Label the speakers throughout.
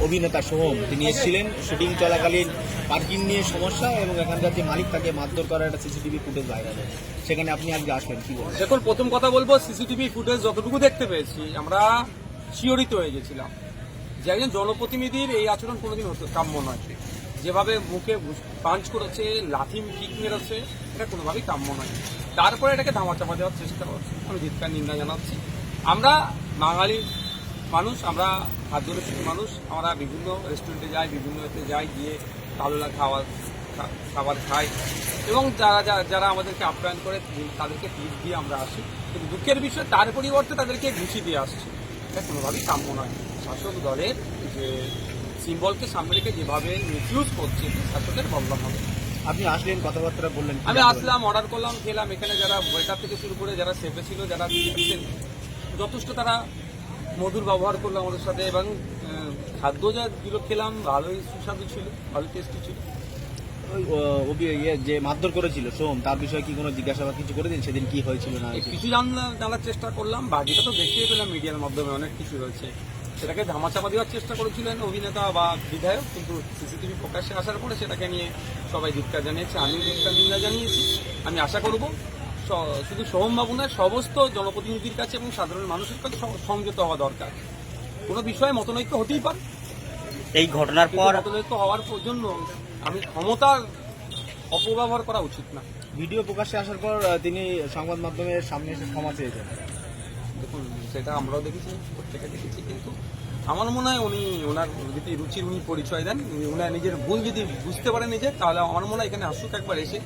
Speaker 1: অভিনেতা সোহম তিনি এসেছিলেন শুটিং চলাকালীন পার্কিং নিয়ে সমস্যা এবং এখানকার যে মালিক তাকে মারধর করার একটা সিসিটিভি ফুটেজ ভাইরাল হয়েছে, সেখানে আপনি আজকে আসবেন, কি বলবেন?
Speaker 2: দেখুন, প্রথম কথা বলবো, সিসিটিভি ফুটেজ যতটুকু দেখতে পেয়েছি আমরা শিহরিত হয়ে গেছিলাম যে একজন জনপ্রতিনিধির এই আচরণ কোনোদিন হতে কাম্য নয়। যেভাবে মুখে পাঞ্চ করেছে, লাথি কিক মেরেছে, এটা কোনোভাবেই কাম্য নয়। তারপরে এটাকে ধামাচাপা দেওয়ার চেষ্টা করছে, আমি ধিক্কার নিন্দা জানাচ্ছি। আমরা বাঙালি মানুষ, আমরা খাদ্যরসিক মানুষ, আমরা বিভিন্ন রেস্টুরেন্টে যাই, বিভিন্ন এতে যাই, গিয়ে ভালো খাবার খাই এবং যারা আমাদেরকে আপ্যায়ন করে তাদেরকে টিপ দিয়ে আমরা আসি। কিন্তু দুঃখের বিষয়, তার পরিবর্তে তাদেরকে ঘুষি দিয়ে আসছি, এটা কোনোভাবেই কাম্য নয়। শাসক দলের যে সিম্বলকে সামনে রেখে যেভাবে মিসইউজ করছে, শাসকের বদলাম হবে।
Speaker 1: আপনি আসলেন, কথাবার্তা বললেন,
Speaker 2: আমি আসলাম, অর্ডার করলাম, খেলাম। এখানে যারা ওয়েটার থেকে শুরু করে যারা সেফে ছিল, যারা যথেষ্ট তারা মধুর ব্যবহার করলো আমাদের সাথে এবং খাদ্য যেগুলো খেলাম ভালোই সুস্বাদু ছিল, ভালোই টেস্টি ছিল।
Speaker 1: যে মারধর করেছিল সোহম, তার বিষয়ে কি কোনো জিজ্ঞাসাবাদ কিছু করে দিন? সেদিন কি হয়েছিল না
Speaker 2: কিছু জানার চেষ্টা করলাম, বাকিটা তো দেখিয়ে পেলাম মিডিয়ার মাধ্যমে, অনেক কিছু হয়েছে। সেটাকে ধামাচাপা দেওয়ার চেষ্টা করেছিলেন অভিনেতা বা বিধায়ক, কিন্তু সিসিটিভি প্রকাশ্যে আসার পরে সেটাকে নিয়ে সবাই ধিক্কার জানিয়েছে, আমিও ধিক্কার নিন্দা জানিয়েছি। আমি আশা করব শুধু সোহমবাবু নয়, সমস্ত জনপ্রতিনিধির কাছে এবং সাধারণ মানুষের কাছে সংযত হওয়া দরকার। কোনো বিষয়ে মতনৈক্য হতেই পারে,
Speaker 1: এই ঘটনার পর
Speaker 2: মতনৈক্য হওয়ার জন্য আমি ক্ষমতার অপব্যবহার করা উচিত না।
Speaker 1: ভিডিও প্রকাশ্যে আসার পর তিনি সংবাদ মাধ্যমের সামনে এসে ক্ষমা চেয়েছেন।
Speaker 2: দেখুন, সেটা আমরাও দেখেছি, প্রত্যেকে দেখেছি, কিন্তু আমার মনে হয় ওনার যদি রুচির পরিচয় দেন, ওনার নিজের ভুল যদি বুঝতে পারেন নিজে, তাহলে আমার মনে হয় এখানে আসুক একবার এসে।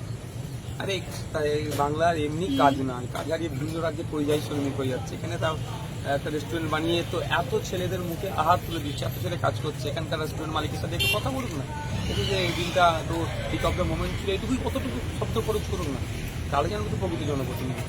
Speaker 2: আরে বাংলার এমনি কাজ না, কাজ হারিয়ে বিভিন্ন রাজ্যে পরিযায়ী শ্রমিক হয়ে যাচ্ছে, এখানে তার একটা রেস্টুরেন্ট বানিয়ে তো এত ছেলেদের মুখে আহার তুলে দিচ্ছে, এত ছেলে কাজ করছে, এখানকার রেস্টুরেন্ট মালিকের সাথে একটু কথা বলুন না, কিন্তু যে এই দিনটা তো পিক অফ দ্য মোমেন্ট ছিল, এইটুকুই কতটুকু শব্দ খরচ করুন না, তাহলে যেন কিন্তু প্রকৃতি জনপ্রতিনিধি।